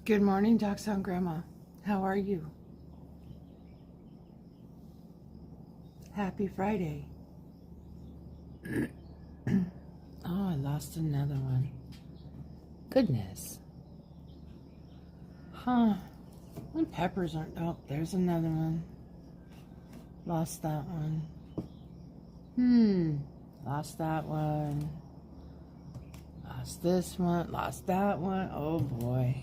Good morning, Dachshund Grandma. How are you? Happy Friday. Oh, I lost another one. Goodness. Huh. My peppers aren't... Oh, there's another one. Lost that one. Lost that one. Lost this one. Lost that one. Oh, boy.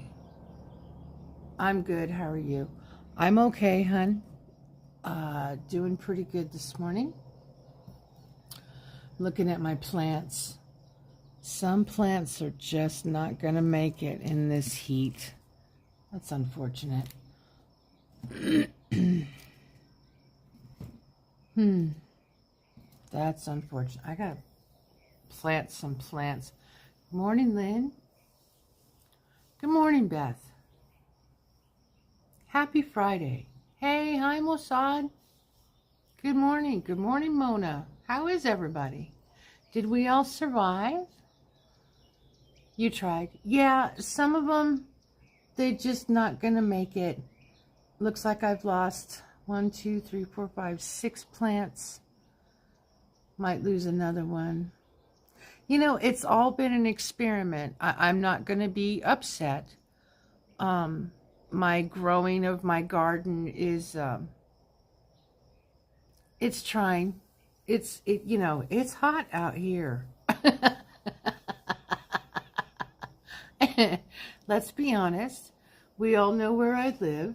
I'm good. How are you? I'm okay, hun. Doing pretty good this morning. Looking at my plants. Some plants are just not going to make it in this heat. That's unfortunate. That's unfortunate. I got to plant some plants. Good morning, Lynn. Good morning, Beth. Happy Friday. Hey, hi, Mossad. Good morning. Good morning, Mona. How is everybody? Did we all survive? You tried. Yeah, some of them, they're just not going to make it. Looks like I've lost 1, 2, 3, 4, 5, 6 plants. Might lose another one. You know, it's all been an experiment. I'm not going to be upset. My growing of my garden is, it's trying. It's hot out here. Let's be honest. We all know where I live.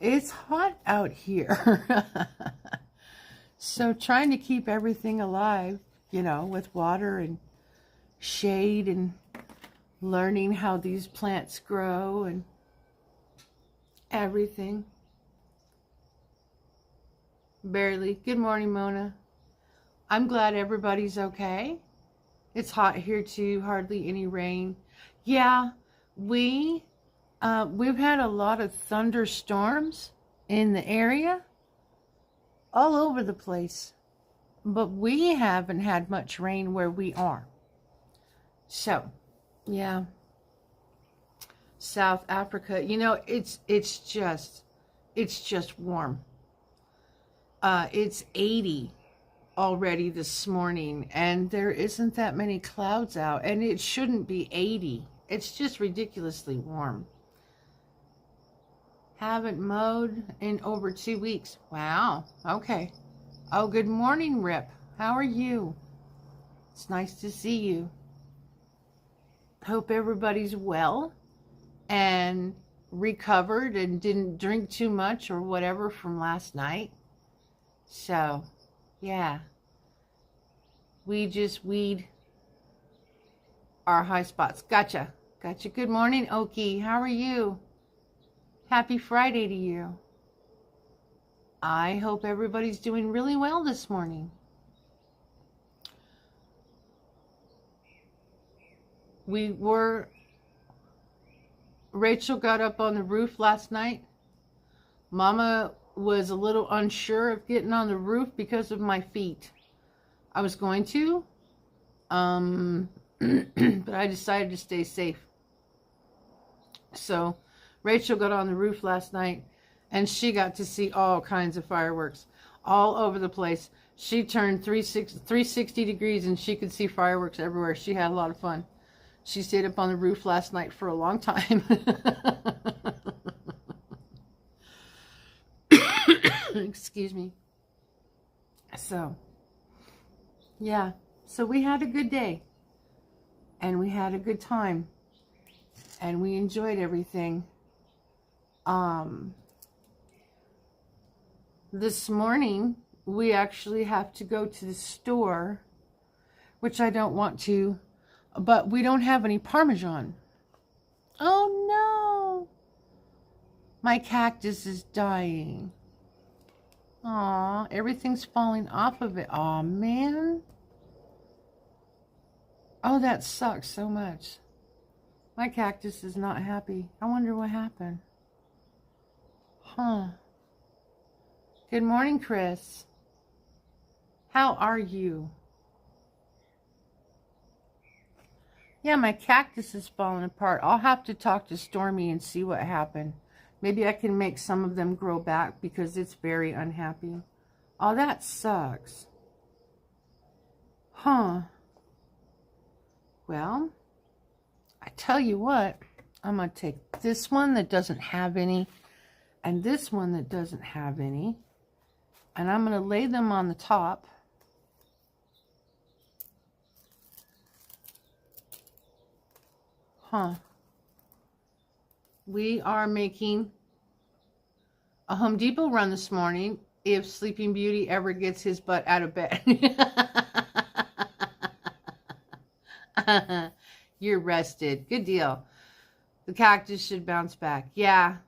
It's hot out here. So trying to keep everything alive, with water and shade and learning how these plants grow and everything. Barely. Good morning, Mona. I'm glad everybody's okay. It's hot here too, hardly any rain. Yeah, we've had a lot of thunderstorms in the area, all over the place, but we haven't had much rain where we are. So, yeah, South Africa, it's just warm. It's 80 already this morning, and there isn't that many clouds out, and it shouldn't be 80. It's just ridiculously warm. Haven't mowed in over 2 weeks. Wow. Okay. Oh, good morning, Rip. How are you? It's nice to see you. Hope everybody's well and recovered and didn't drink too much or whatever from last night. So, yeah. We just weed our high spots. Gotcha. Good morning, Okie. How are you? Happy Friday to you. I hope everybody's doing really well this morning. Rachel got up on the roof last night. Mama was a little unsure of getting on the roof because of my feet. I was going to, but I decided to stay safe. So Rachel got on the roof last night, and she got to see all kinds of fireworks all over the place. She turned 360 degrees, and she could see fireworks everywhere. She had a lot of fun. She stayed up on the roof last night for a long time. Excuse me. So, yeah. So we had a good day. And we had a good time. And we enjoyed everything. This morning, we actually have to go to the store, which I don't want to, but we don't have any Parmesan. Oh no! My cactus is dying. Aw, everything's falling off of it. Aw, man. Oh, that sucks so much. My cactus is not happy. I wonder what happened. Huh. Good morning, Chris. How are you? Yeah, my cactus is falling apart. I'll have to talk to Stormy and see what happened. Maybe I can make some of them grow back because it's very unhappy. Oh, that sucks. Huh. Well, I tell you what, I'm going to take this one that doesn't have any and this one that doesn't have any, and I'm going to lay them on the top. Huh. We are making a Home Depot run this morning if Sleeping Beauty ever gets his butt out of bed. You're rested. Good deal. The cactus should bounce back. Yeah.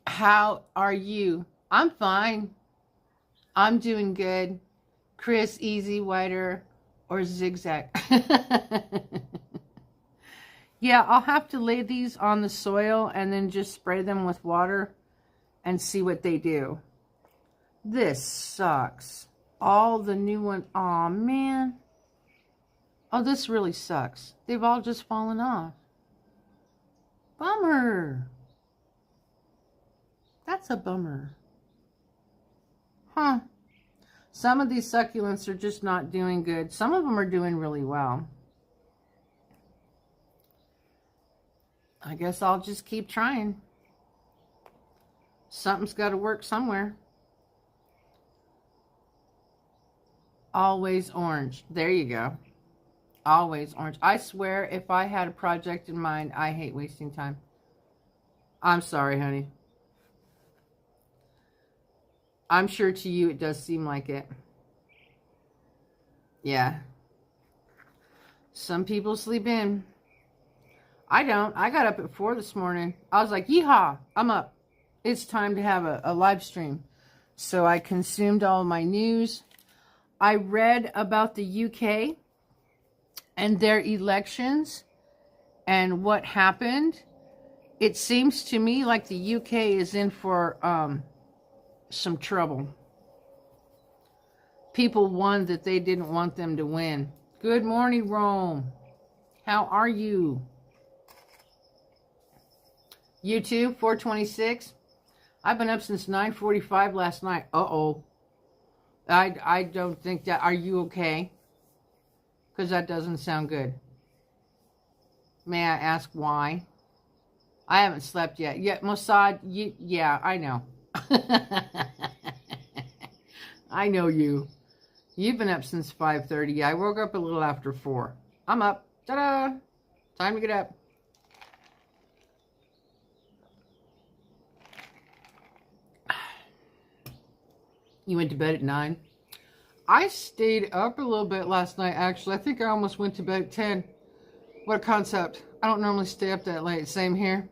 How are you? I'm fine. I'm doing good. Chris, Easy, Whiter, or Zigzag. Yeah, I'll have to lay these on the soil and then just spray them with water and see what they do. This sucks. All the new ones. Aw, man. Oh, this really sucks. They've all just fallen off. Bummer. That's a bummer. Huh. Some of these succulents are just not doing good. Some of them are doing really well. I guess I'll just keep trying. Something's got to work somewhere. Always orange. There you go. Always orange. I swear, if I had a project in mind, I hate wasting time. I'm sorry, honey. I'm sure to you it does seem like it. Yeah. Some people sleep in. I don't. I got up at 4 this morning. I was like, yeehaw, I'm up. It's time to have a live stream. So I consumed all my news. I read about the UK and their elections and what happened. It seems to me like the UK is in for some trouble. People won that they didn't want them to win. Good morning, Rome. How are you? YouTube 426. I've been up since 9:45 last night. Uh-oh. I don't think that. Are you okay? Because that doesn't sound good. May I ask why? I haven't slept yet. Yeah, Mossad, yeah, I know. I know you. You've been up since 5:30. I woke up a little after 4. I'm up. Ta-da! Time to get up. You went to bed at 9? I stayed up a little bit last night, actually. I think I almost went to bed at 10. What a concept. I don't normally stay up that late. Same here.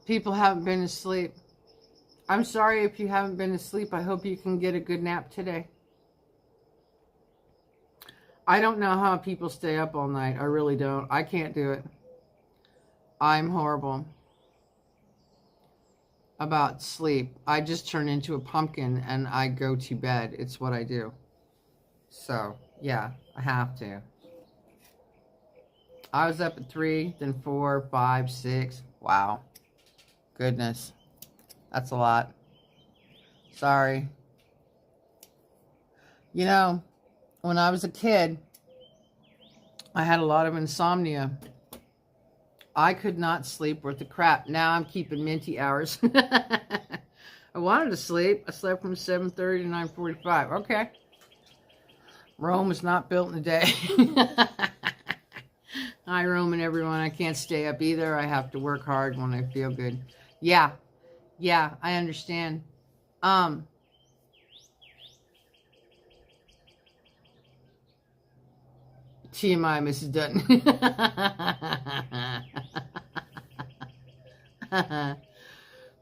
People haven't been asleep. I'm sorry if you haven't been asleep. I hope you can get a good nap today. I don't know how people stay up all night. I really don't. I can't do it. I'm horrible about sleep. I just turn into a pumpkin and I go to bed. It's what I do. So, yeah, I have to. I was up at 3, then 4, 5, 6. Wow. Goodness. That's a lot. Sorry. You know, when I was a kid, I had a lot of insomnia. I could not sleep worth a crap. Now I'm keeping minty hours. I wanted to sleep. I slept from 7:30 to 9:45. Okay. Rome is not built in a day. Hi, Rome and everyone. I can't stay up either. I have to work hard when I feel good. Yeah. Yeah, I understand. TMI, Mrs. Dutton.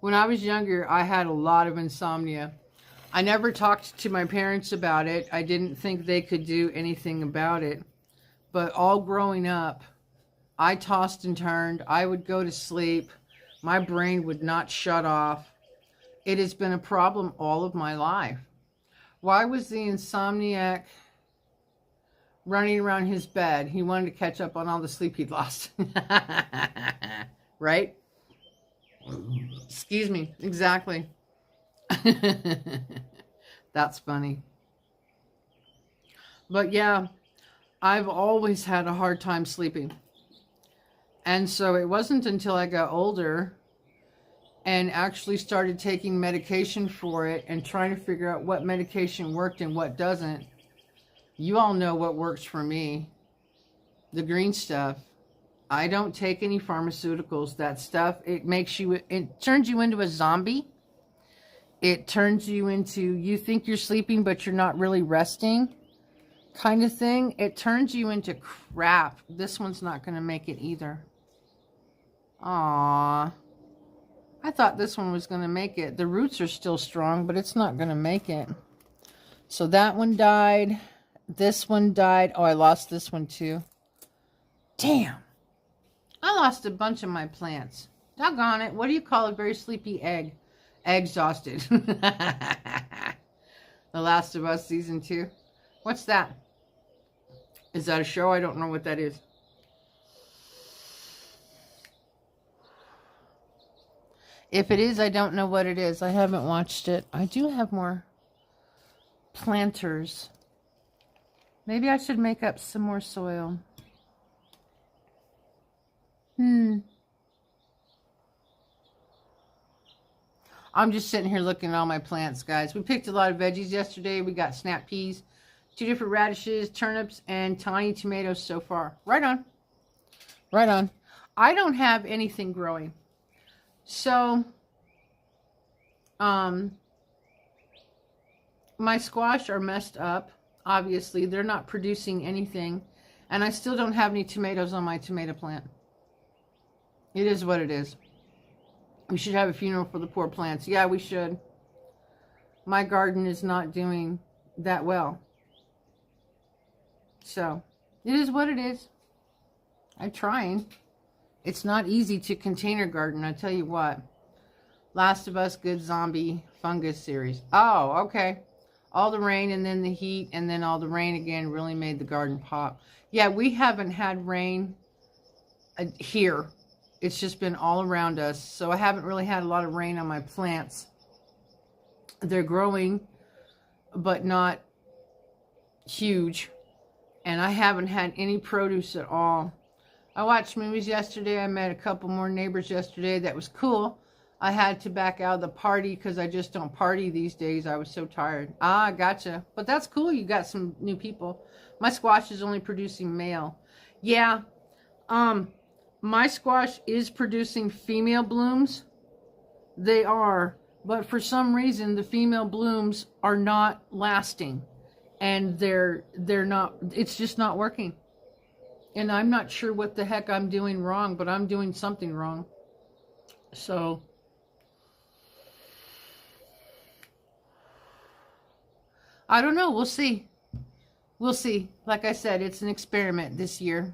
When I was younger, I had a lot of insomnia. I never talked to my parents about it. I didn't think they could do anything about it. But all growing up, I tossed and turned. I would go to sleep. My brain would not shut off. It has been a problem all of my life. Why was the insomniac running around his bed. He wanted to catch up on all the sleep he'd lost. Right? Excuse me. Exactly. That's funny. But yeah, I've always had a hard time sleeping. And so it wasn't until I got older and actually started taking medication for it and trying to figure out what medication worked and what doesn't. You all know what works for me. The green stuff. I don't take any pharmaceuticals. That stuff, it turns you into a zombie. It turns you into, you think you're sleeping, but you're not really resting kind of thing. It turns you into crap. This one's not going to make it either. Aww. I thought this one was going to make it. The roots are still strong, but it's not going to make it. So that one died. This one died. Oh, I lost this one too. Damn. I lost a bunch of my plants. Doggone it. What do you call a very sleepy egg? Exhausted. The Last of Us Season 2. What's that? Is that a show? I don't know what that is. If it is, I don't know what it is. I haven't watched it. I do have more planters. Maybe I should make up some more soil. I'm just sitting here looking at all my plants, guys. We picked a lot of veggies yesterday. We got snap peas, 2 different radishes, turnips, and tiny tomatoes so far. Right on. Right on. I don't have anything growing. So, my squash are messed up. Obviously, they're not producing anything. And I still don't have any tomatoes on my tomato plant. It is what it is. We should have a funeral for the poor plants. Yeah, we should. My garden is not doing that well. So, it is what it is. I'm trying. It's not easy to container garden, I tell you what. Last of Us Good Zombie Fungus series. Oh, okay. All the rain and then the heat and then all the rain again really made the garden pop. Yeah, we haven't had rain here. It's just been all around us. So I haven't really had a lot of rain on my plants. They're growing, but not huge. And I haven't had any produce at all. I watched movies yesterday. I met a couple more neighbors yesterday. That was cool. I had to back out of the party because I just don't party these days. I was so tired. Ah, gotcha. But that's cool. You got some new people. My squash is only producing male. Yeah. My squash is producing female blooms. They are. But for some reason, the female blooms are not lasting. And they're not, it's just not working. And I'm not sure what the heck I'm doing wrong, but I'm doing something wrong. So, I don't know. We'll see. We'll see. Like I said, it's an experiment this year.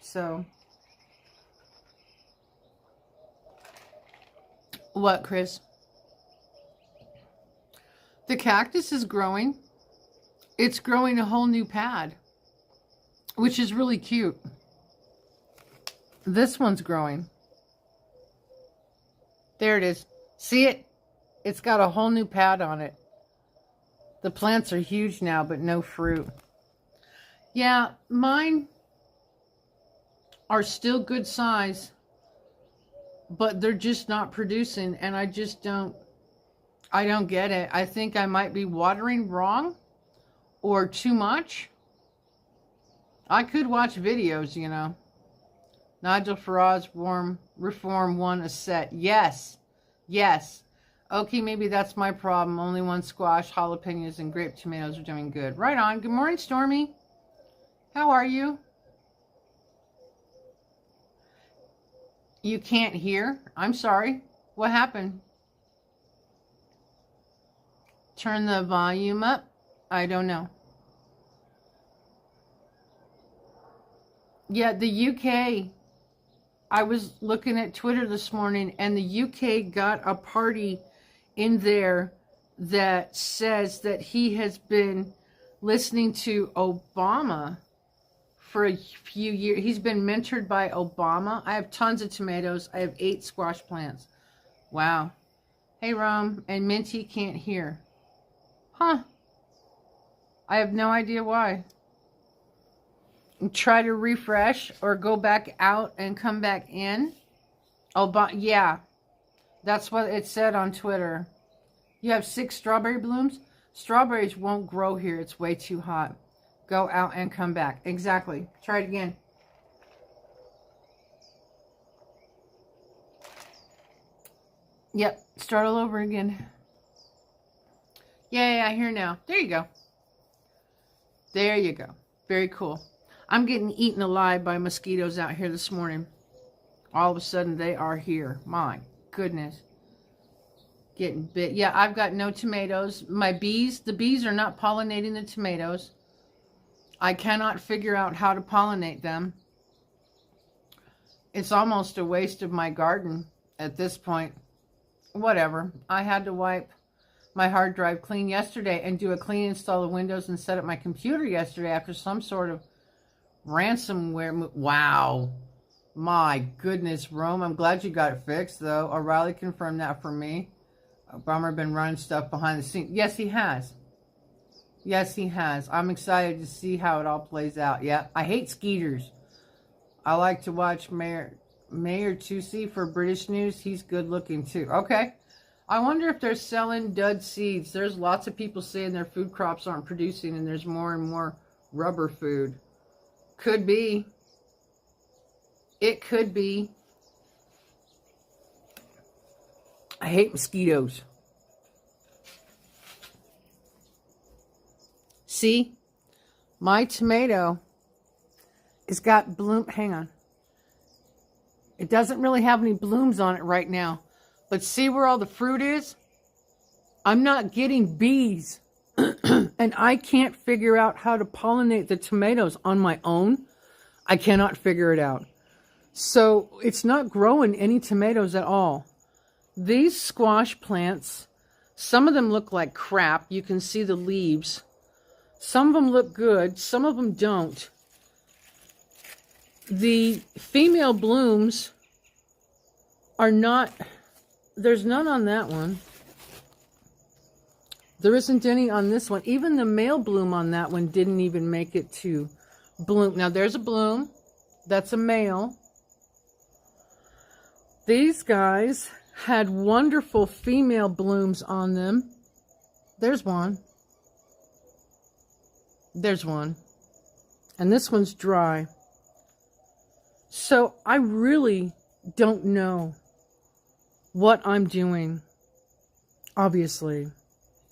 So, what, Chris? The cactus is growing. It's growing a whole new pad, which is really cute. This one's growing. There it is. See it? It's got a whole new pad on it. The plants are huge now, but no fruit. Yeah, mine are still good size, but they're just not producing, and I don't get it. I think I might be watering wrong or too much. I could watch videos, you know. Nigel Farage Reform 1 a set. Yes. Yes. Okay, maybe that's my problem. Only one squash, jalapenos, and grape tomatoes are doing good. Right on. Good morning, Stormy. How are you? You can't hear? I'm sorry. What happened? Turn the volume up? I don't know. Yeah, the UK, I was looking at Twitter this morning, and the UK got a party in there that says that he has been listening to Obama for a few years. He's been mentored by Obama. I have tons of tomatoes. I have 8 squash plants. Wow. Hey, Rome. And Minty can't hear. Huh. I have no idea why. Try to refresh or go back out and come back in. Obama, yeah. That's what it said on Twitter. You have 6 strawberry blooms? Strawberries won't grow here. It's way too hot. Go out and come back. Exactly. Try it again. Yep. Start all over again. Yeah, I hear now. There you go. There you go. Very cool. I'm getting eaten alive by mosquitoes out here this morning. All of a sudden, they are here. My goodness. Getting bit. Yeah, I've got no tomatoes. My bees, the bees are not pollinating the tomatoes. I cannot figure out how to pollinate them. It's almost a waste of my garden at this point. Whatever. I had to wipe my hard drive clean yesterday and do a clean install of Windows and set up my computer yesterday after some sort of ransomware. Wow. My goodness, Rome. I'm glad you got it fixed, though. O'Reilly confirmed that for me. Bummer been running stuff behind the scenes. Yes, he has. Yes, he has. I'm excited to see how it all plays out. Yeah, I hate skeeters. I like to watch Mayor Tusi for British news. He's good looking, too. Okay. I wonder if they're selling dud seeds. There's lots of people saying their food crops aren't producing, and there's more and more rubber food. Could be. It could be. I hate mosquitoes. See? My tomato has got bloom. Hang on. It doesn't really have any blooms on it right now. But see where all the fruit is? I'm not getting bees. And I can't figure out how to pollinate the tomatoes on my own. I cannot figure it out. So it's not growing any tomatoes at all. These squash plants, some of them look like crap. You can see the leaves. Some of them look good. Some of them don't. The female blooms are not... There's none on that one. There isn't any on this one. Even the male bloom on that one didn't even make it to bloom. Now, there's a bloom. That's a male. These guys had wonderful female blooms on them. There's one. There's one. And this one's dry. So I really don't know what I'm doing. Obviously.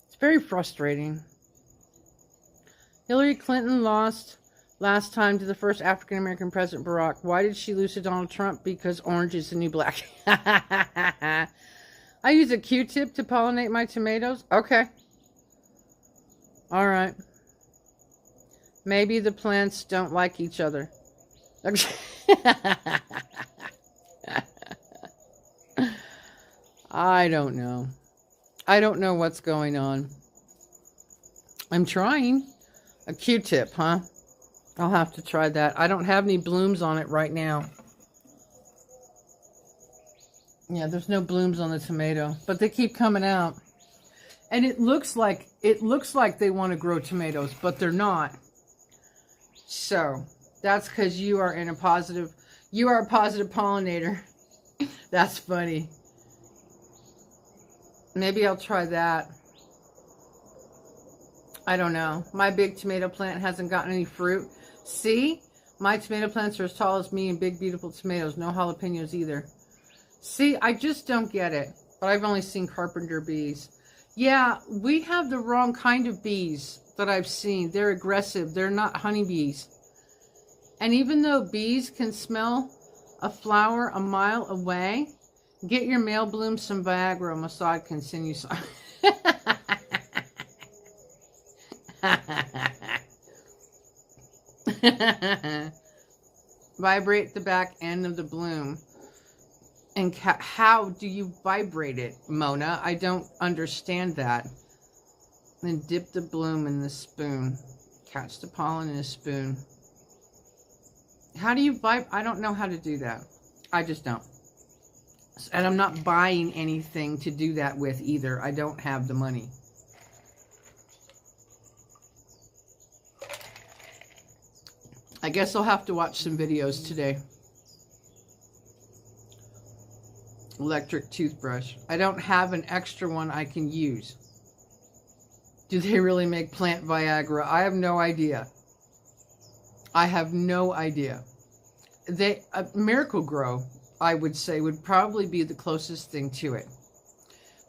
It's very frustrating. Hillary Clinton lost last time to the first African-American president, Barack. Why did she lose to Donald Trump? Because orange is the new black. I use a Q-tip to pollinate my tomatoes. Okay. All right. Maybe the plants don't like each other. I don't know. I don't know what's going on. I'm trying. A Q-tip, huh? I'll have to try that. I don't have any blooms on it right now. Yeah, there's no blooms on the tomato, but they keep coming out. And it looks like they want to grow tomatoes, but they're not. So, that's because you are a positive pollinator. That's funny. Maybe I'll try that. I don't know. My big tomato plant hasn't gotten any fruit. See? My tomato plants are as tall as me and big, beautiful tomatoes. No jalapenos either. See, I just don't get it. But I've only seen carpenter bees. Yeah, we have the wrong kind of bees that I've seen. They're aggressive. They're not honeybees. And even though bees can smell a flower a mile away, get your male bloom some Viagra. Mossad continues. Vibrate the back end of the bloom. And how do you vibrate it, Mona? I don't understand that. Then dip the bloom in the spoon. Catch the pollen in a spoon. How do you buy? I don't know how to do that. I just don't. And I'm not buying anything to do that with either. I don't have the money. I guess I'll have to watch some videos today. Electric toothbrush. I don't have an extra one I can use. Do they really make plant Viagra? I have no idea. I have no idea. Miracle Grow, I would say, would probably be the closest thing to it.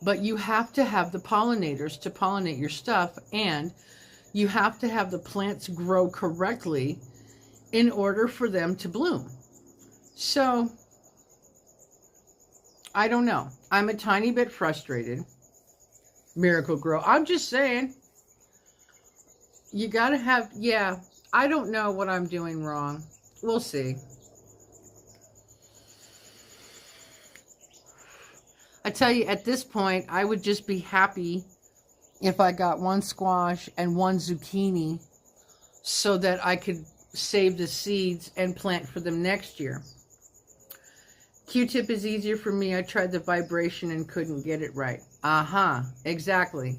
But you have to have the pollinators to pollinate your stuff, and you have to have the plants grow correctly in order for them to bloom. So, I don't know. I'm a tiny bit frustrated. Miracle Grow. I'm just saying, you got to have, yeah, I don't know what I'm doing wrong. We'll see. I tell you, at this point, I would just be happy if I got one squash and one zucchini so that I could save the seeds and plant for them next year. Q-tip is easier for me. I tried the vibration and couldn't get it right. Exactly.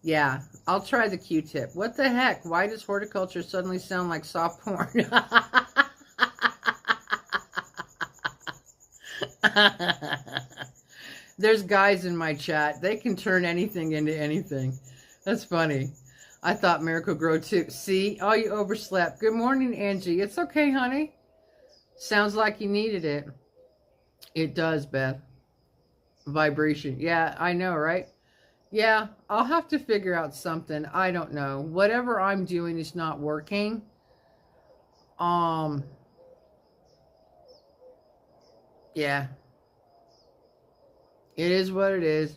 Yeah, I'll try the Q-tip. What the heck? Why does horticulture suddenly sound like soft porn? There's guys in my chat. They can turn anything into anything. That's funny. I thought Miracle Grow too. See? Oh, you overslept. Good morning, Angie. It's okay, honey. Sounds like you needed it. It does, Beth. Vibration. Yeah, I know, right? Yeah, I'll have to figure out something. I don't know. Whatever I'm doing is not working. Yeah. It is what it is.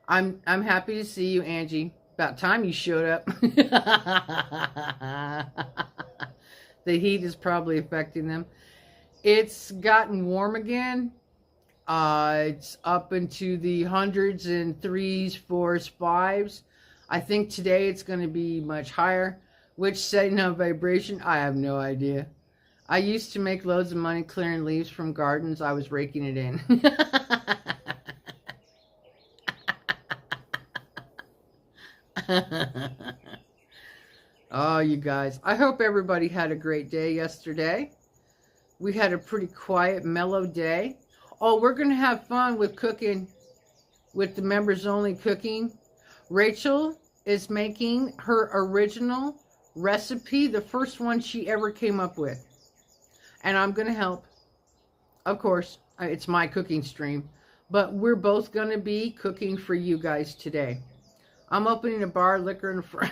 I'm happy to see you, Angie. About time you showed up. The heat is probably affecting them. It's gotten warm again. It's up into the hundreds and threes, fours, fives. I think today it's going to be much higher. Which setting of vibration? I have no idea. I used to make loads of money clearing leaves from gardens. I was raking it in. Oh, you guys. I hope everybody had a great day yesterday. We had a pretty quiet, mellow day. Oh, we're going to have fun with cooking, with the members only cooking. Rachel is making her original recipe, the first one she ever came up with. And I'm going to help. Of course, it's my cooking stream. But we're both going to be cooking for you guys today. I'm opening a bar, liquor, and fry.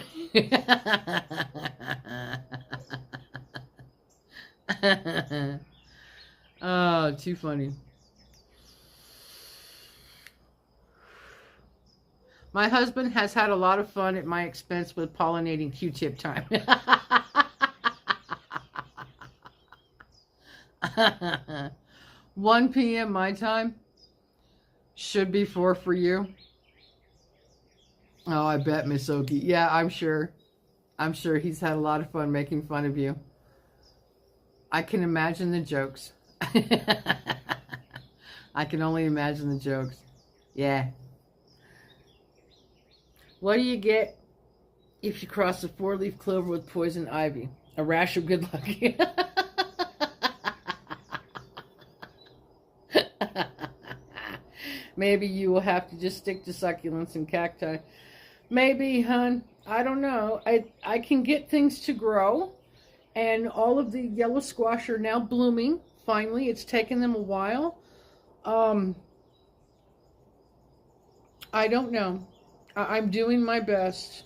Oh, too funny. My husband has had a lot of fun at my expense with pollinating Q-tip time. 1 p.m. my time. Should be 4 for you. Oh, I bet, Miss Oki. Yeah, I'm sure. I'm sure he's had a lot of fun making fun of you. I can imagine the jokes. I can only imagine the jokes. Yeah. What do you get if you cross a 4-leaf clover with poison ivy? A rash of good luck. Maybe you will have to just stick to succulents and cacti. Maybe, hon. I don't know. I can get things to grow. And all of the yellow squash are now blooming. Finally, it's taken them a while. I don't know. I'm doing my best.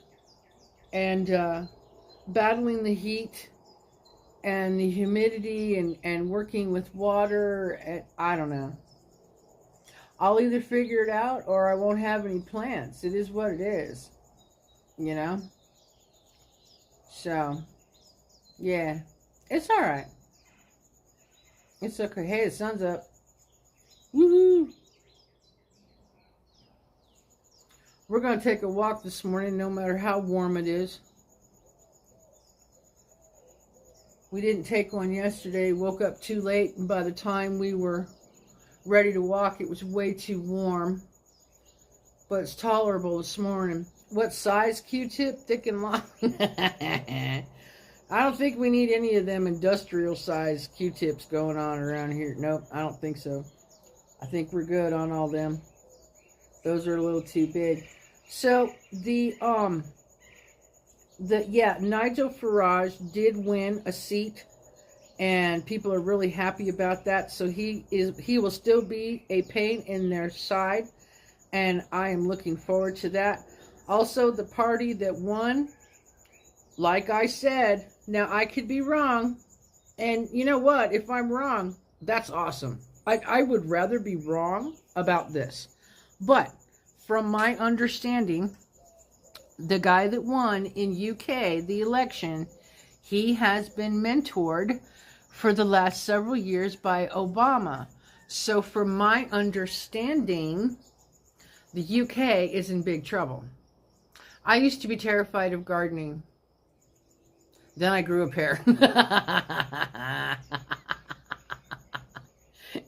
And battling the heat and the humidity and working with water. And I don't know. I'll either figure it out or I won't have any plants. It is what it is. You know? So, yeah. It's alright. It's okay. Hey, the sun's up. Woohoo! We're going to take a walk this morning, no matter how warm it is. We didn't take one yesterday, woke up too late, and by the time we were ready to walk, it was way too warm. But it's tolerable this morning. What size Q-tip? Thick and long? I don't think we need any of them industrial size Q-tips going on around here. Nope, I don't think so. I think we're good on all them. Those are a little too big. So Nigel Farage did win a seat, and people are really happy about that. So he will still be a pain in their side, and I am looking forward to that. Also, the party that won, like I said, now I could be wrong, and you know what? If I'm wrong, that's awesome. I would rather be wrong about this. But from my understanding, the guy that won in UK, the election, he has been mentored for the last several years by Obama. So from my understanding, the UK is in big trouble. I used to be terrified of gardening. Then I grew a pair.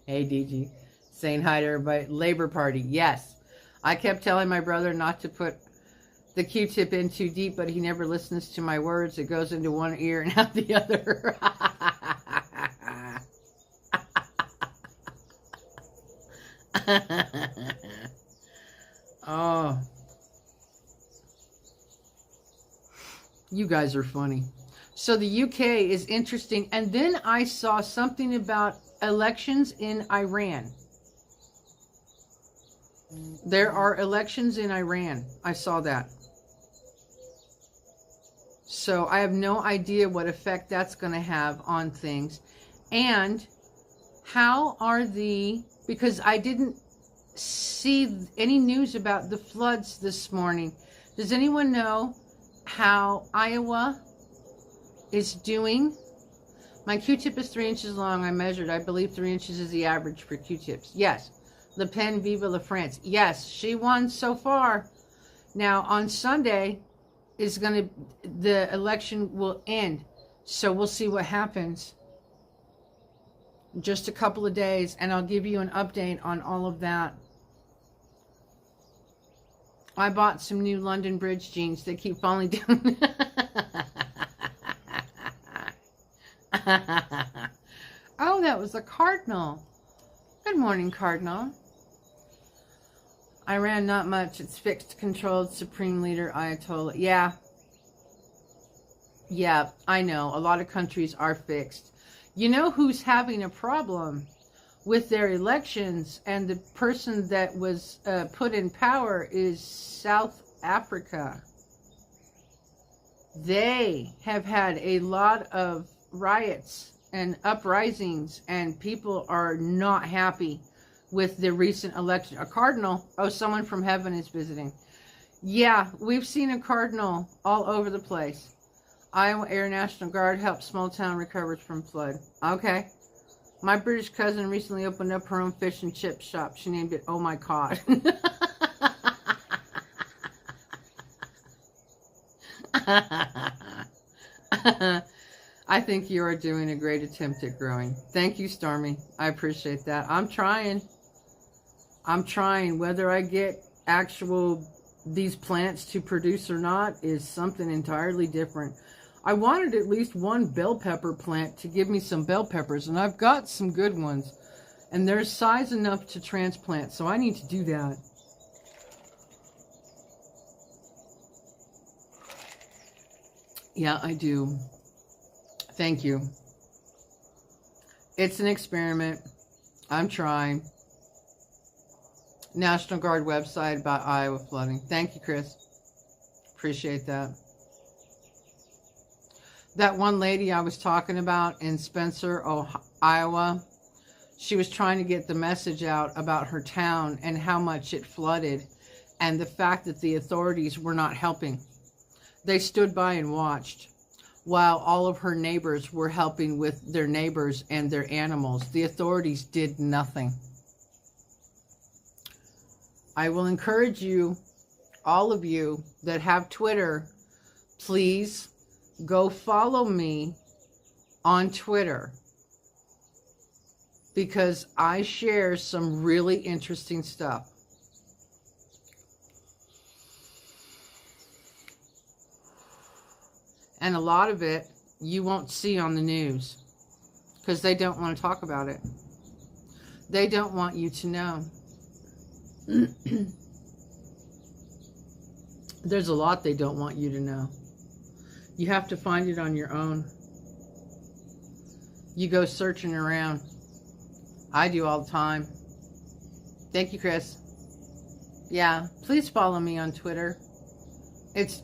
Hey, DG. Saying hi to everybody. Labor Party. Yes. I kept telling my brother not to put the Q-tip in too deep, but he never listens to my words. It goes into one ear and out the other. Oh. You guys are funny. So the UK is interesting. And then I saw something about elections in Iran. There are elections in Iran. I saw that. So I have no idea what effect that's going to have on things. And how are because I didn't see any news about the floods this morning. Does anyone know how Iowa is doing? My Q-tip is 3 inches long. I measured. I believe 3 inches is the average for Q-tips. Yes. Le Pen, Vive la France. Yes, she won so far. Now, on Sunday, the election will end. So we'll see what happens. Just a couple of days, and I'll give you an update on all of that. I bought some new London Bridge jeans. They keep falling down. Oh, that was a cardinal. Good morning, Cardinal. Iran, not much. It's fixed, controlled, supreme leader, Ayatollah. Yeah, I know. A lot of countries are fixed. You know who's having a problem with their elections, and the person that was put in power is South Africa. They have had a lot of riots and uprisings, and people are not happy with the recent election. A cardinal, someone from heaven is visiting. Yeah, we've seen a cardinal all over the place. Iowa Air National Guard helps small town recovers from flood. Okay. My British cousin recently opened up her own fish and chip shop. She named it Oh My Cod. I think you are doing a great attempt at growing. Thank you, Stormy. I appreciate that. I'm trying. Whether I get these plants to produce or not is something entirely different. I wanted at least one bell pepper plant to give me some bell peppers, and I've got some good ones. And they're size enough to transplant, so I need to do that. Yeah, I do. Thank you. It's an experiment. I'm trying. National Guard website about Iowa flooding. Thank you, Chris. Appreciate that. That one lady I was talking about in Spencer, Iowa, she was trying to get the message out about her town and how much it flooded, and the fact that the authorities were not helping. They stood by and watched while all of her neighbors were helping with their neighbors and their animals. The authorities did nothing. I will encourage you all of you that have Twitter, please go follow me on Twitter, because I share some really interesting stuff. And a lot of it you won't see on the news because they don't want to talk about it. They don't want you to know. There's a lot they don't want you to know. You have to find it on your own. You go searching around. I do all the time. Thank you, Chris. Yeah, please follow me on Twitter.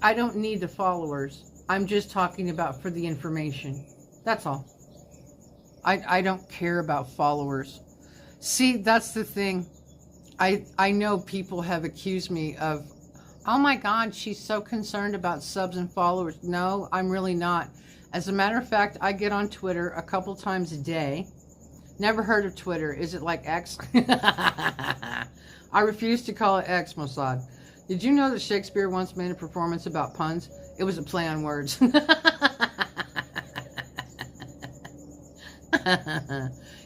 I don't need the followers. I'm just talking about for the information. That's all. I don't care about followers. See, that's the thing. I know people have accused me of, oh my God, she's so concerned about subs and followers. No, I'm really not. As a matter of fact, I get on Twitter a couple times a day. Never heard of Twitter. Is it like X? I refuse to call it X, Mossad. Did you know that Shakespeare once made a performance about puns? It was a play on words.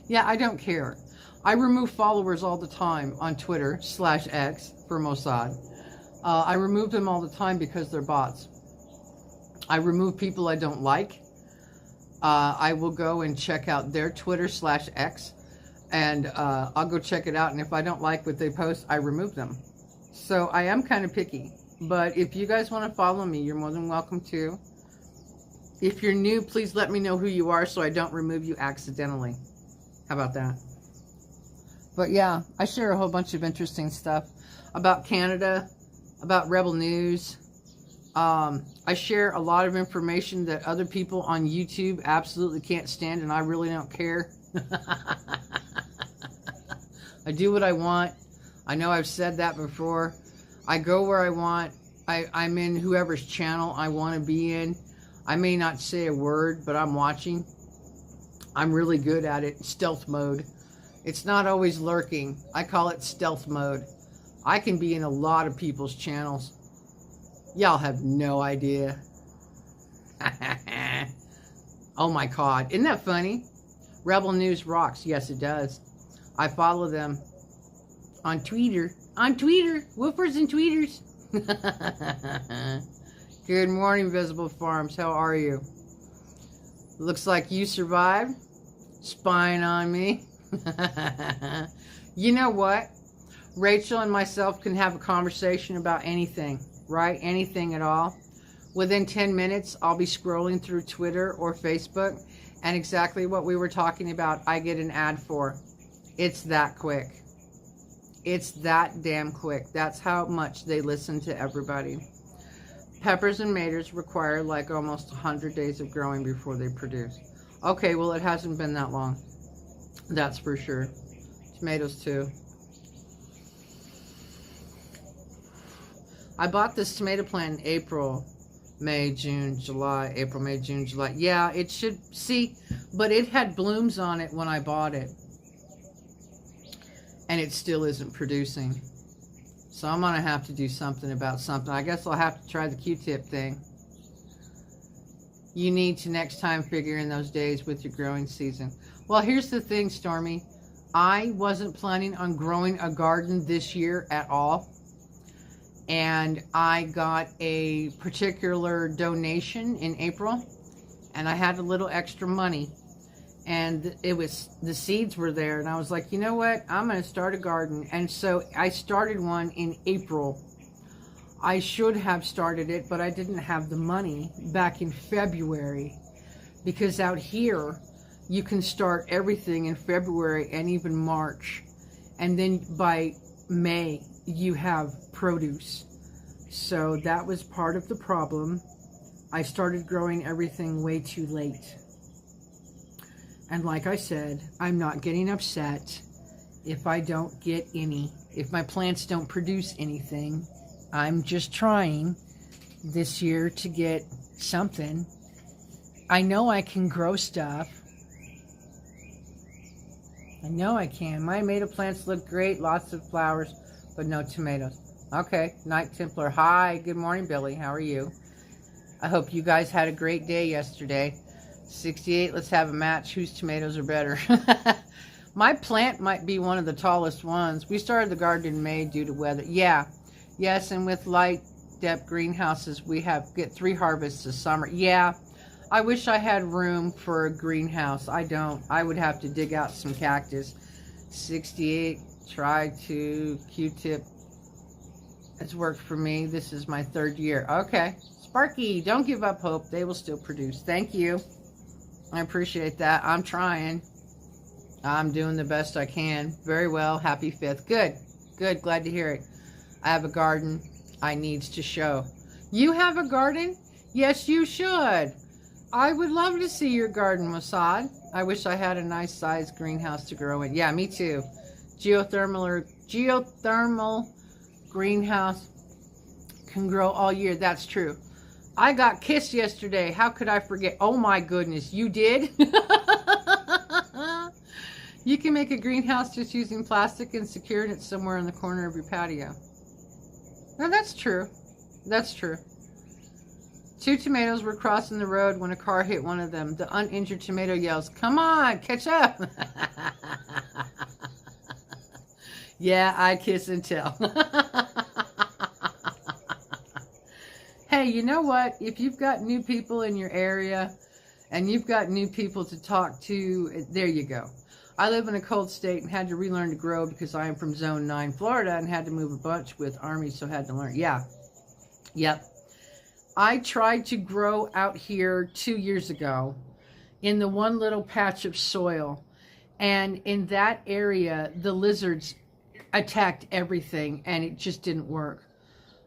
Yeah, I don't care. I remove followers all the time on Twitter /X for Mossad. I remove them all the time because they're bots. I remove people I don't like. I will go and check out their Twitter /X, and I'll go check it out. And if I don't like what they post, I remove them. So I am kind of picky. But if you guys want to follow me, you're more than welcome to. If you're new, please let me know who you are so I don't remove you accidentally. How about that? But yeah, I share a whole bunch of interesting stuff about Canada, about Rebel News. I share a lot of information that other people on YouTube absolutely can't stand, and I really don't care. I do what I want. I know I've said that before. I go where I want. I'm in whoever's channel I want to be in. I may not say a word, but I'm watching. I'm really good at it. Stealth mode. It's not always lurking. I call it stealth mode. I can be in a lot of people's channels. Y'all have no idea. Oh my God. Isn't that funny? Rebel News rocks. Yes, it does. I follow them on Twitter. On Twitter. Woofers and tweeters. Good morning, Visible Farms. How are you? Looks like you survived. Spying on me. You know what? Rachel and myself can have a conversation about anything, right? Anything at all. Within 10 minutes, I'll be scrolling through Twitter or Facebook, and exactly what we were talking about, I get an ad for. It's that quick. It's that damn quick. That's how much they listen to everybody. Peppers and tomatoes require like almost 100 days of growing before they produce. Okay, well, it hasn't been that long. That's for sure. Tomatoes too. I bought this tomato plant in April, May, June, July. April, May, June, July. Yeah, it should, see, but it had blooms on it when I bought it. And it still isn't producing. So I'm going to have to do something about something. I guess I'll have to try the Q-tip thing. You need to next time figure in those days with your growing season. Well, here's the thing, Stormy. I wasn't planning on growing a garden this year at all. And I got a particular donation in April. And I had a little extra money. And it was, the seeds were there. And I was like, you know what? I'm going to start a garden. And so I started one in April. I should have started it, but I didn't have the money back in February. Because out here, you can start everything in February and even March. And then by May, you have produce. So that was part of the problem. I started growing everything way too late. And like I said, I'm not getting upset if I don't get any. If my plants don't produce anything, I'm just trying this year to get something. I know I can grow stuff. I know I can. My tomato plants look great, lots of flowers, but no tomatoes. Okay, Night Templar. Hi, good morning, Billy. How are you? I hope you guys had a great day yesterday. 68, let's have a match. Whose tomatoes are better? My plant might be one of the tallest ones. We started the garden in May due to weather. Yeah, yes, and with light depth greenhouses, we get 3 harvests a summer. Yeah, I wish I had room for a greenhouse. I don't. I would have to dig out some cactus. 68, try to Q-tip. It's worked for me. This is my 3rd year. Okay. Sparky, don't give up hope. They will still produce. Thank you. I appreciate that. I'm trying. I'm doing the best I can. Very well. Happy 5th. Good. Good. Glad to hear it. I have a garden I needs to show. You have a garden? Yes, you should. I would love to see your garden, Masad. I wish I had a nice sized greenhouse to grow in. Yeah, me too. Geothermal greenhouse can grow all year. That's true. I got kissed yesterday. How could I forget? Oh my goodness, you did? You can make a greenhouse just using plastic and securing it somewhere in the corner of your patio. No, that's true. That's true. 2 tomatoes were crossing the road when a car hit one of them. The uninjured tomato yells, "Come on, catch up." Yeah, I kiss and tell. Hey, you know what? If you've got new people in your area and you've got new people to talk to, there you go. I live in a cold state and had to relearn to grow because I am from Zone 9, Florida, and had to move a bunch with Army, so had to learn. Yeah. Yep. I tried to grow out here 2 years ago in the one little patch of soil. And in that area, the lizards attacked everything and it just didn't work.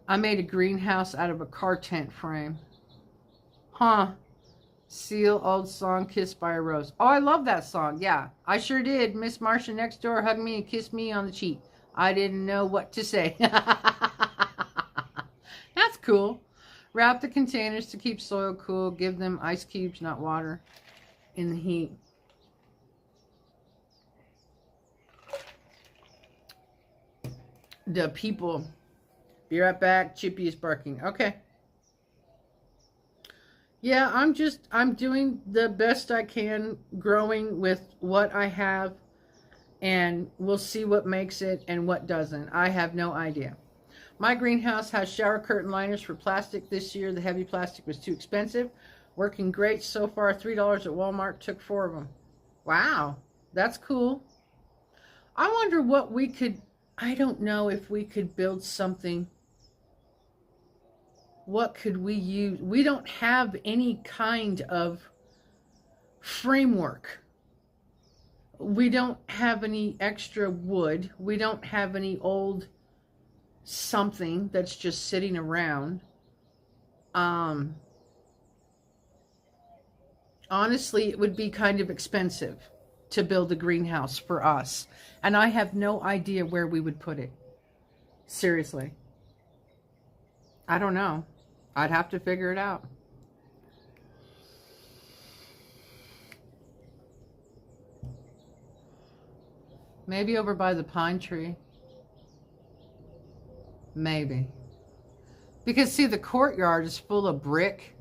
I made a greenhouse out of a car tent frame. Huh. Seal, old song, Kissed by a Rose. Oh, I love that song. Yeah, I sure did. Miss Marcia next door hugged me and kissed me on the cheek. I didn't know what to say. That's cool. Wrap the containers to keep soil cool. Give them ice cubes, not water, in the heat. The people. Be right back. Chippy is barking. Okay. Yeah, I'm doing the best I can growing with what I have, and we'll see what makes it and what doesn't. I have no idea. My greenhouse has shower curtain liners for plastic this year. The heavy plastic was too expensive. Working great so far. $3 at Walmart. Took 4 of them. Wow, that's cool. I wonder what we could, I don't know if we could build something. What could we use? We don't have any kind of framework. We don't have any extra wood. We don't have any old something that's just sitting around. Honestly, it would be kind of expensive to build a greenhouse for us. And I have no idea where we would put it. Seriously. I don't know. I'd have to figure it out. Maybe over by the pine tree. Maybe. Because, see, the courtyard is full of brick.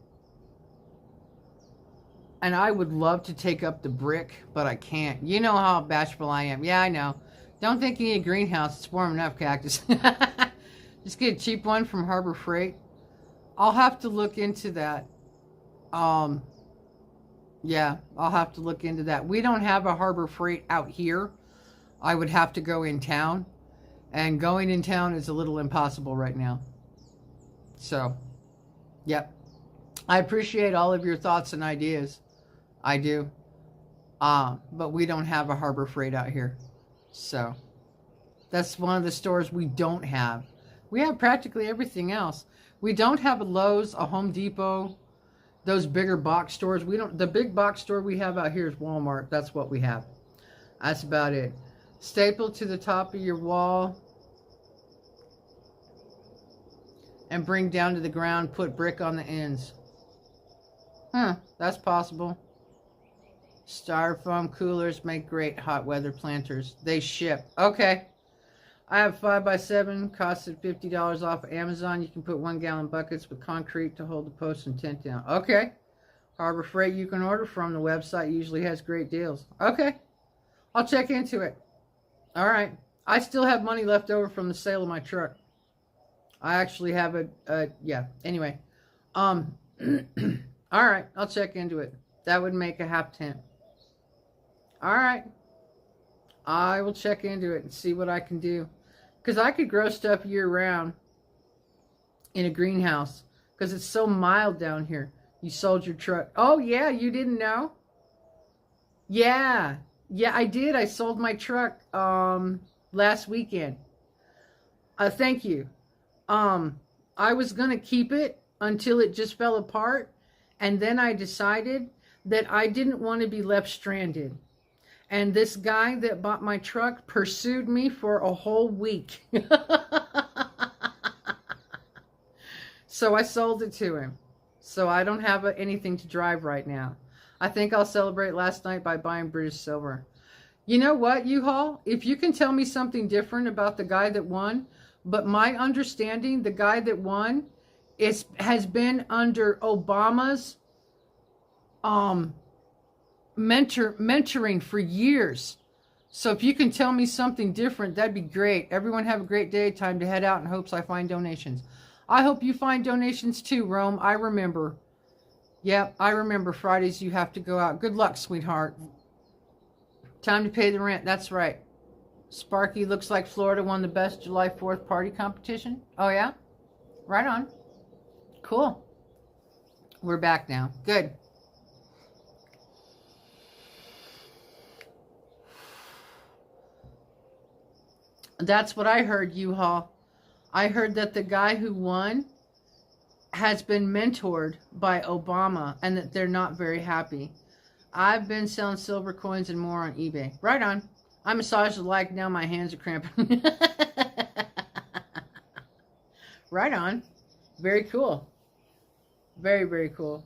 And I would love to take up the brick, but I can't. You know how bashful I am. Yeah, I know. Don't think you need a greenhouse. It's warm enough, cactus. Just get a cheap one from Harbor Freight. I'll have to look into that. Yeah, I'll have to look into that. We don't have a Harbor Freight out here. I would have to go in town. And going in town is a little impossible right now. So, yep. I appreciate all of your thoughts and ideas. I do. But we don't have a Harbor Freight out here. So, that's one of the stores we don't have. We have practically everything else. We don't have a Lowe's, a Home Depot, those bigger box stores. We don't. The big box store we have out here is Walmart. That's what we have. That's about it. Staple to the top of your wall and bring down to the ground. Put brick on the ends. That's possible. Styrofoam coolers make great hot weather planters. They ship. Okay. I have 5x7, costed $50 off of Amazon. You can put 1-gallon buckets with concrete to hold the post and tent down. Okay. Harbor Freight you can order from. The website usually has great deals. Okay. I'll check into it. All right. I still have money left over from the sale of my truck. I actually have yeah. Anyway. All right. I'll check into it. That would make a half tent. All right. I will check into it and see what I can do. Because I could grow stuff year-round in a greenhouse. Because it's so mild down here. You sold your truck. Oh, yeah, you didn't know? Yeah. Yeah, I did. I sold my truck last weekend. Thank you. I was going to keep it until it just fell apart. And then I decided that I didn't want to be left stranded. And this guy that bought my truck pursued me for a whole week. So I sold it to him. So I don't have anything to drive right now. I think I'll celebrate last night by buying British silver. You know what, U-Haul? If you can tell me something different about the guy that won, but my understanding, the guy that won has been under Obama's mentoring for years. So if you can tell me something different, that'd be great. Everyone have a great day. Time to head out in hopes I find donations. I hope you find donations too, Rome. I remember. Yep, I remember Fridays you have to go out. Good luck, sweetheart. Time to pay the rent. That's right. Sparky looks like Florida won the best July 4th party competition. Oh, yeah? Right on. Cool. We're back now. Good. That's what I heard, U-Haul. I heard that the guy who won has been mentored by Obama and that they're not very happy. I've been selling silver coins and more on eBay. Right on. I massage the leg. Now my hands are cramping. Right on. Very cool. Very, very cool.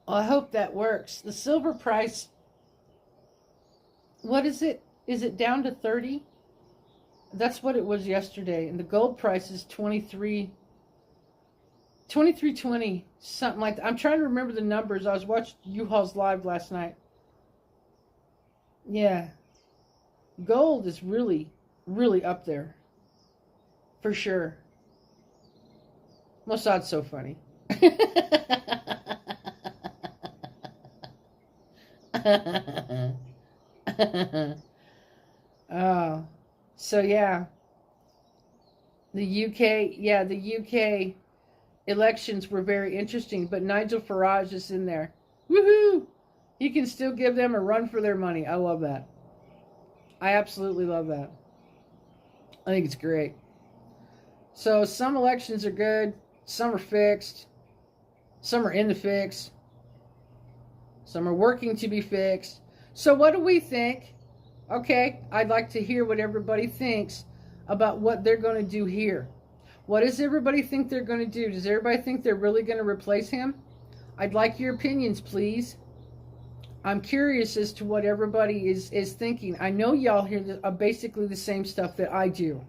Well, I hope that works. The silver price, what is it? Is it down to 30? That's what it was yesterday. And the gold price is 23.20, something like that. I'm trying to remember the numbers. I was watching U-Haul's live last night. Yeah. Gold is really, really up there. For sure. Mossad's so funny. Oh. So yeah, the UK elections were very interesting, but Nigel Farage is in there. Woohoo! He can still give them a run for their money. I love that. I absolutely love that. I think it's great. So some elections are good, some are fixed, some are in the fix, some are working to be fixed. So what do we think? Okay, I'd like to hear what everybody thinks about what they're going to do here. What does everybody think they're going to do? Does everybody think they're really going to replace him? I'd like your opinions, please. I'm curious as to what everybody is thinking. I know y'all hear basically the same stuff that I do.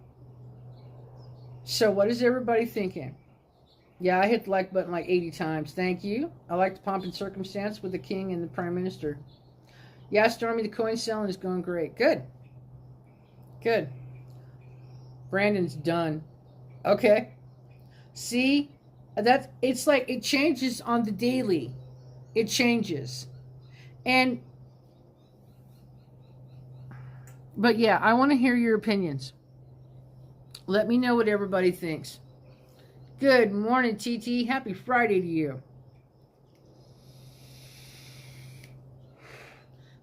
So what is everybody thinking? Yeah, I hit the like button like 80 times. Thank you. I like the pomp and circumstance with the king and the prime minister. Yeah, Stormy, the coin selling is going great. Good. Good. Brandon's done. Okay. See? It's like it changes on the daily. It changes. But yeah, I want to hear your opinions. Let me know what everybody thinks. Good morning, TT. Happy Friday to you.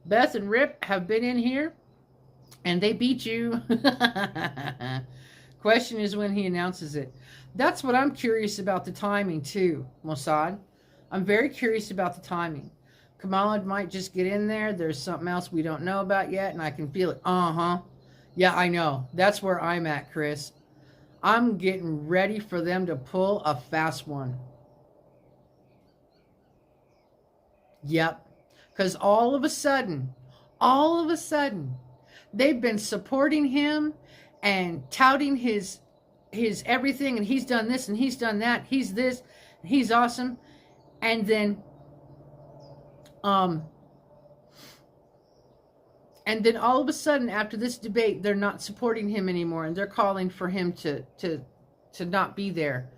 Beth and Rip have been in here, and they beat you. Question is when he announces it. That's what I'm curious about, the timing, too, Mossad. I'm very curious about the timing. Kamala might just get in there. There's something else we don't know about yet, and I can feel it. Yeah, I know. That's where I'm at, Chris. I'm getting ready for them to pull a fast one. Yep. Because all of a sudden, they've been supporting him and touting his everything, and he's done this and he's done that, he's this, he's awesome. And then all of a sudden, after this debate, they're not supporting him anymore, and they're calling for him to not be there.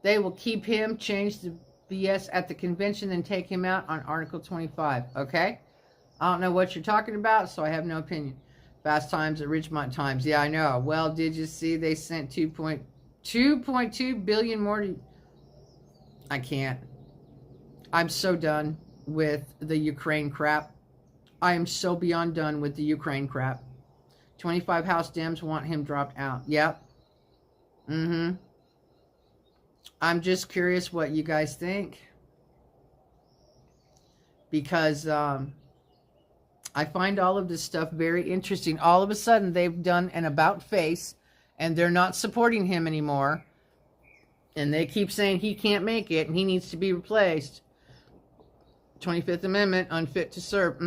They will keep him, change the BS at the convention, and take him out on Article 25. Okay? I don't know what you're talking about, so I have no opinion. Fast Times at Ridgemont Times. Yeah, I know. Well, did you see they sent 2.2 billion more to... I can't. I'm so done with the Ukraine crap. I am so beyond done with the Ukraine crap. 25 House Dems want him dropped out. Yep. I'm just curious what you guys think. Because I find all of this stuff very interesting. All of a sudden, they've done an about face, and they're not supporting him anymore. And they keep saying he can't make it, and he needs to be replaced. 25th Amendment, unfit to serve.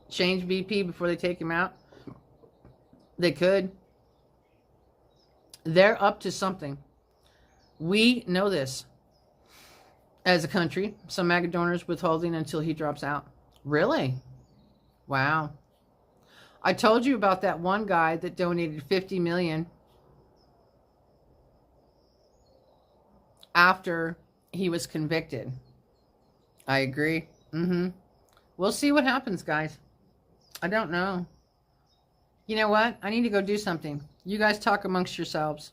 Change VP before they take him out. They could. They're up to something. We know this. As a country, some MAGA donors withholding until he drops out. Really? Wow. I told you about that one guy that donated $50 million after he was convicted. I agree. We'll see what happens, guys. I don't know. You know what? I need to go do something. You guys talk amongst yourselves.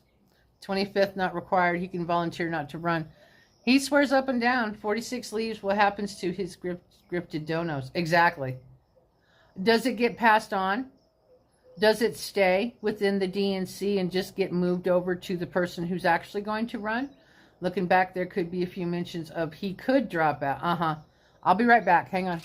25th not required. He can volunteer not to run. He swears up and down. 46 leaves. What happens to his scripted donos? Exactly. Does it get passed on? Does it stay within the DNC and just get moved over to the person who's actually going to run? Looking back, there could be a few mentions of he could drop out. I'll be right back. Hang on.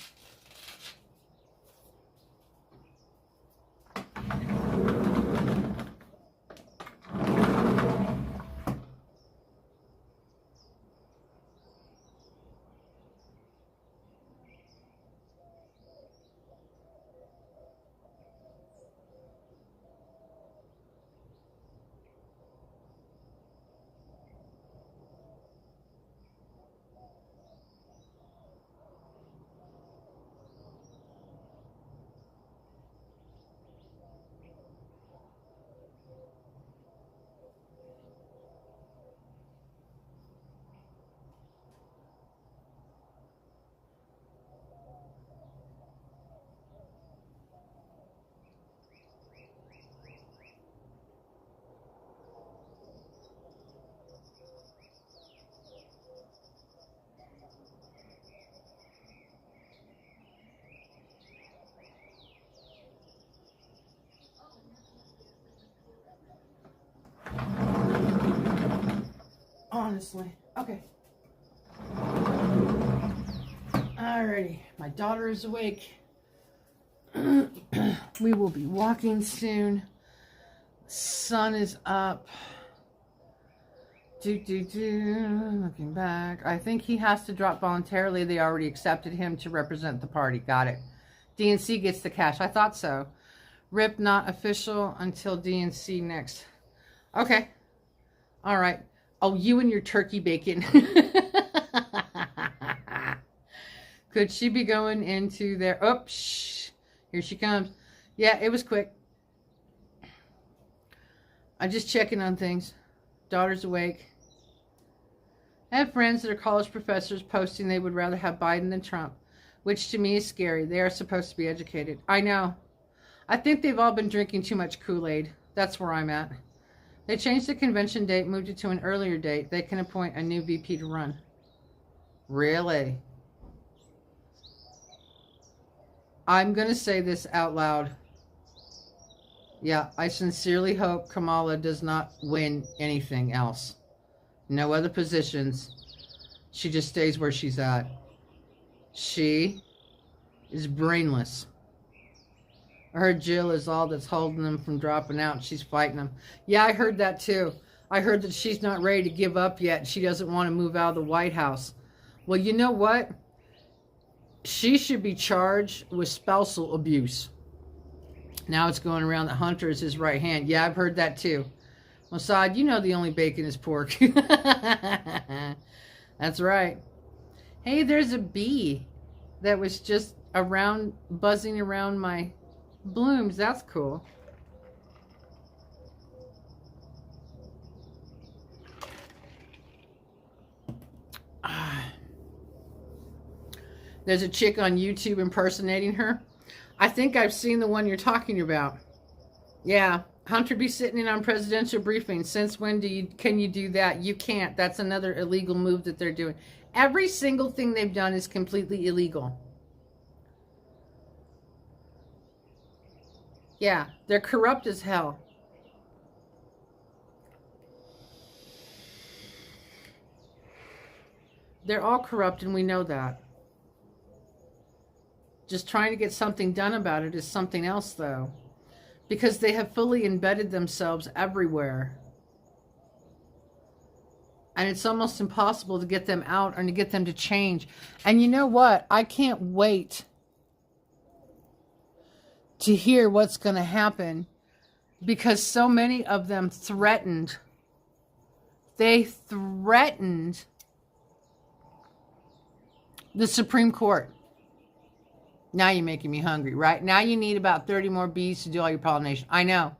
Honestly. Okay. Alrighty. My daughter is awake. We will be walking soon. Sun is up. Looking back. I think he has to drop voluntarily. They already accepted him to represent the party. Got it. DNC gets the cash. I thought so. RIP not official until DNC next. Okay. All right. Oh, you and your turkey bacon. Could she be going into there? Oops. Here she comes. Yeah, it was quick. I'm just checking on things. Daughter's awake. I have friends that are college professors posting they would rather have Biden than Trump, which to me is scary. They are supposed to be educated. I know. I think they've all been drinking too much Kool-Aid. That's where I'm at. They changed the convention date, moved it to an earlier date. They can appoint a new VP to run. Really? I'm going to say this out loud. Yeah, I sincerely hope Kamala does not win anything else. No other positions. She just stays where she's at. She is brainless. I heard Jill is all that's holding them from dropping out. She's fighting them. Yeah, I heard that too. I heard that she's not ready to give up yet. She doesn't want to move out of the White House. Well, you know what? She should be charged with spousal abuse. Now it's going around that Hunter is his right hand. Yeah, I've heard that too. Mossad, you know the only bacon is pork. That's right. Hey, there's a bee that was just around, buzzing around my blooms. That's cool. There's a chick on YouTube impersonating her. I think I've seen the one you're talking about. Yeah, Hunter be sitting in on presidential briefings. Since when can you do that? You can't. That's another illegal move that they're doing. Every single thing they've done is completely illegal. Yeah, they're corrupt as hell. They're all corrupt, and we know that. Just trying to get something done about it is something else, though. Because they have fully embedded themselves everywhere. And it's almost impossible to get them out or to get them to change. And you know what? I can't wait to hear what's going to happen. Because so many of them threatened. They threatened the Supreme Court. Now you're making me hungry, right? Now you need about 30 more bees to do all your pollination. I know.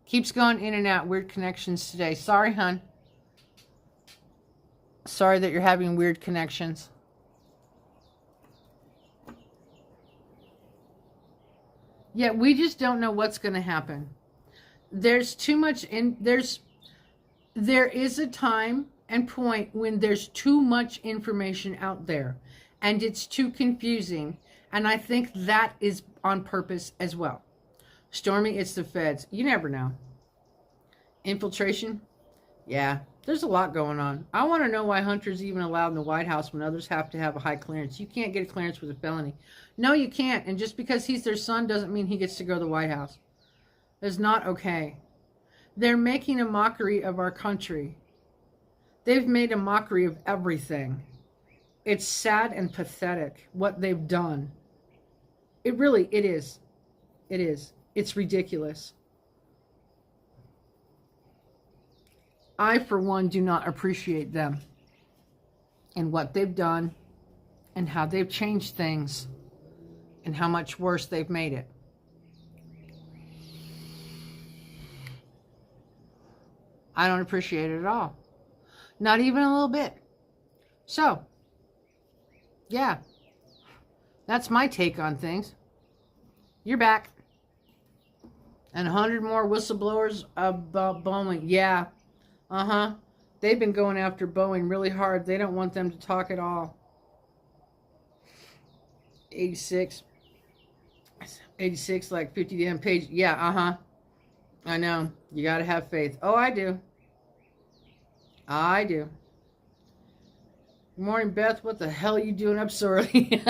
Keeps going in and out. Weird connections today. Sorry, hon. Sorry that you're having weird connections. Yeah, we just don't know what's going to happen. There's too much there is a time and point when there's too much information out there and it's too confusing. And I think that is on purpose as well. Stormy, it's the feds. You never know. Infiltration? Yeah, there's a lot going on. I want to know why Hunter's even allowed in the White House when others have to have a high clearance. You can't get a clearance with a felony. No, you can't. And just because he's their son doesn't mean he gets to go to the White House. It's not okay. They're making a mockery of our country. They've made a mockery of everything. It's sad and pathetic what they've done. It is. It is. It's ridiculous. I, for one, do not appreciate them and what they've done and how they've changed things and how much worse they've made it. I don't appreciate it at all. Not even a little bit. So, yeah. That's my take on things. You're back. And 100 more whistleblowers about Boeing. Yeah. They've been going after Boeing really hard. They don't want them to talk at all. 86, like 50 damn pages. Yeah, I know. You got to have faith. Oh, I do. I do. Good morning, Beth. What the hell are you doing up so early?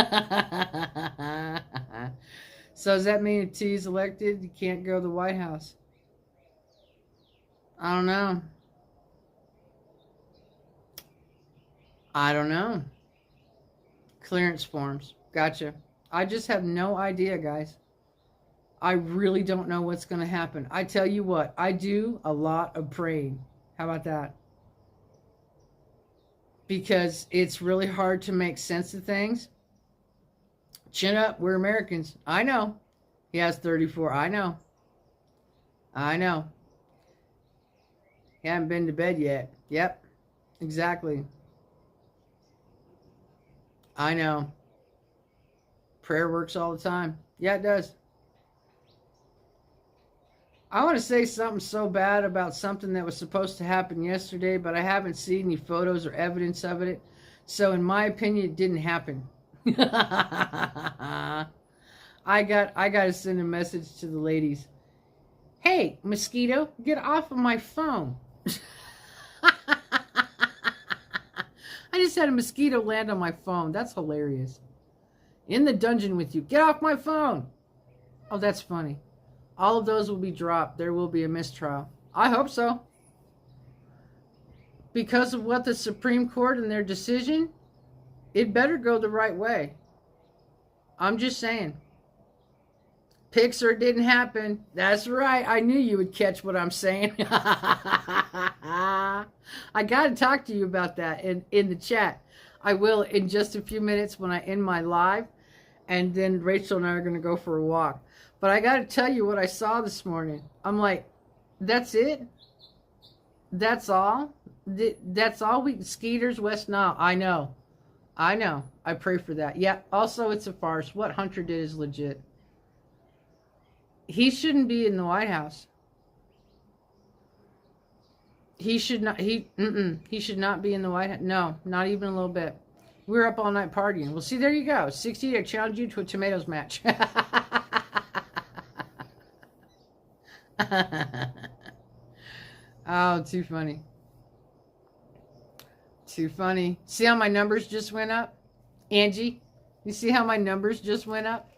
So does that mean if T's elected, you can't go to the White House? I don't know. Clearance forms. Gotcha. I just have no idea, guys. I really don't know what's going to happen. I tell you what, I do a lot of praying. How about that? Because it's really hard to make sense of things. Chin up, we're Americans. I know. He has 34. I know. He hasn't been to bed yet. Yep, exactly. I know. Prayer works all the time. Yeah, it does. I want to say something so bad about something that was supposed to happen yesterday, but I haven't seen any photos or evidence of it. So in my opinion, it didn't happen. I got to send a message to the ladies. Hey, mosquito, get off of my phone. I just had a mosquito land on my phone. That's hilarious. In the dungeon with you. Get off my phone. Oh, that's funny. All of those will be dropped. There will be a mistrial. I hope so. Because of what the Supreme Court and their decision, it better go the right way. I'm just saying. Pixar didn't happen. That's right. I knew you would catch what I'm saying. I got to talk to you about that in the chat. I will in just a few minutes when I end my live. And then Rachel and I are going to go for a walk. But I got to tell you what I saw this morning. I'm like, that's it? That's all? That's all Skeeters, West Nile. I know. I pray for that. Yeah, also it's a farce. What Hunter did is legit. He shouldn't be in the White House. He should not. He should not be in the White House. No, not even a little bit. We were up all night partying. Well, see, there you go. 60, I challenge you to a tomatoes match. Oh, too funny. Too funny. See how my numbers just went up? Angie, you see how my numbers just went up?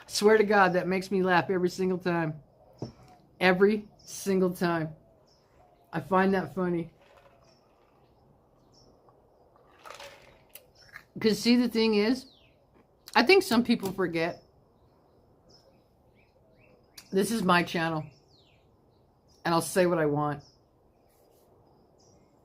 Swear to God, that makes me laugh every single time. Every single time. I find that funny. Because see, the thing is, I think some people forget. This is my channel. And I'll say what I want.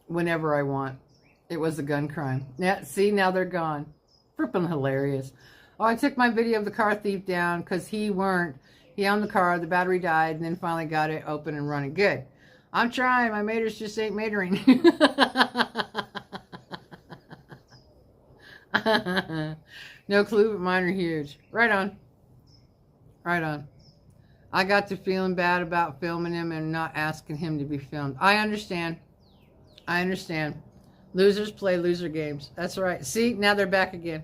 Whenever I want. It was a gun crime. Yeah, see, now they're gone. Frippin' hilarious. Oh, I took my video of the car thief down because he owned the car, the battery died, and then finally got it open and running. Good. I'm trying. My maters just ain't matering. No clue, but mine are huge. Right on. Right on. I got to feeling bad about filming him and not asking him to be filmed. I understand. I understand. Losers play loser games. That's right. See, now they're back again.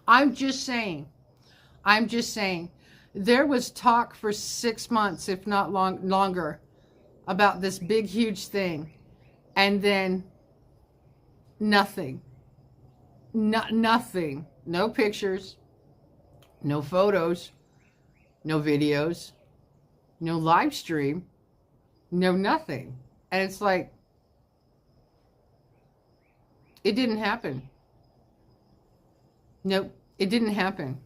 I'm just saying. There was talk for 6 months, if not longer, about this big, huge thing. And then nothing. Nothing. No pictures. No photos. No videos. No live stream. No nothing. And it's like, it didn't happen. Nope. It didn't happen.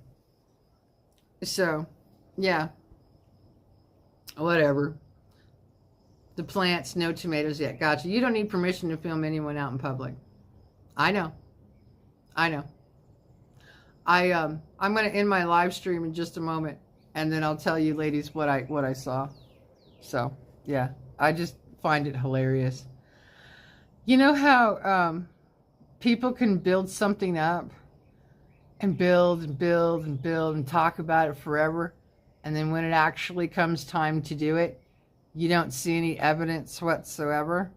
So, yeah. Whatever. The plants, no tomatoes yet. Gotcha. You don't need permission to film anyone out in public. I know. I'm going to end my live stream in just a moment, and then I'll tell you ladies what I saw. So, yeah. I just find it hilarious. You know how people can build something up and build and build and build and talk about it forever, and then when it actually comes time to do it, you don't see any evidence whatsoever?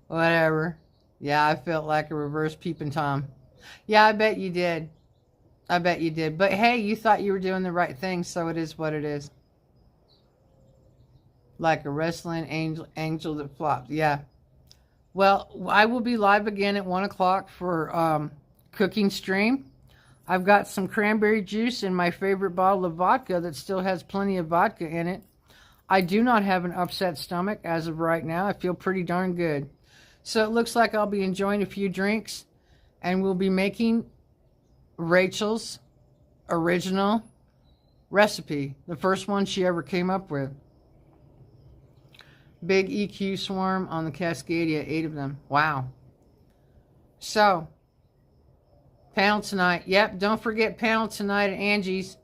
Whatever. Yeah, I felt like a reverse peeping Tom. Yeah, I bet you did. But hey, you thought you were doing the right thing, so it is what it is. Like a wrestling angel that flopped. Yeah. Well, I will be live again at 1 o'clock for cooking stream. I've got some cranberry juice in my favorite bottle of vodka that still has plenty of vodka in it. I do not have an upset stomach as of right now. I feel pretty darn good. So it looks like I'll be enjoying a few drinks, and we'll be making Rachel's original recipe. The first one she ever came up with. Big EQ swarm on the Cascadia, 8 of them. Wow. So, panel tonight. Yep, don't forget panel tonight at Angie's.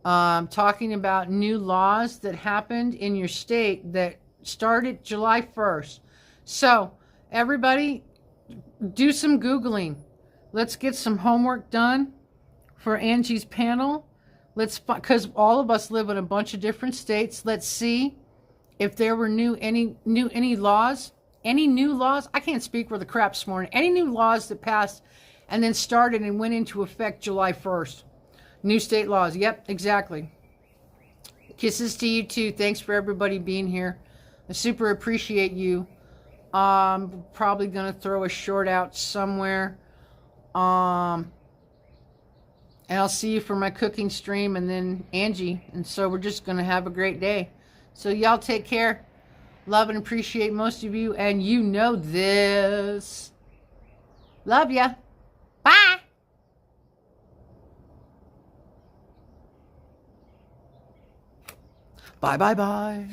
Talking about new laws that happened in your state that started July 1st. So, everybody, do some Googling. Let's get some homework done for Angie's panel. Because all of us live in a bunch of different states. Let's see if there were any new laws. Any new laws? I can't speak for the crap this morning. Any new laws that passed and then started and went into effect July 1st. New state laws. Yep, exactly. Kisses to you too. Thanks for everybody being here. I super appreciate you. Probably going to throw a short out somewhere. And I'll see you for my cooking stream, and then Angie. And so we're just going to have a great day. So y'all take care. Love and appreciate most of you. And you know this. Love ya. Bye. Bye, bye, bye.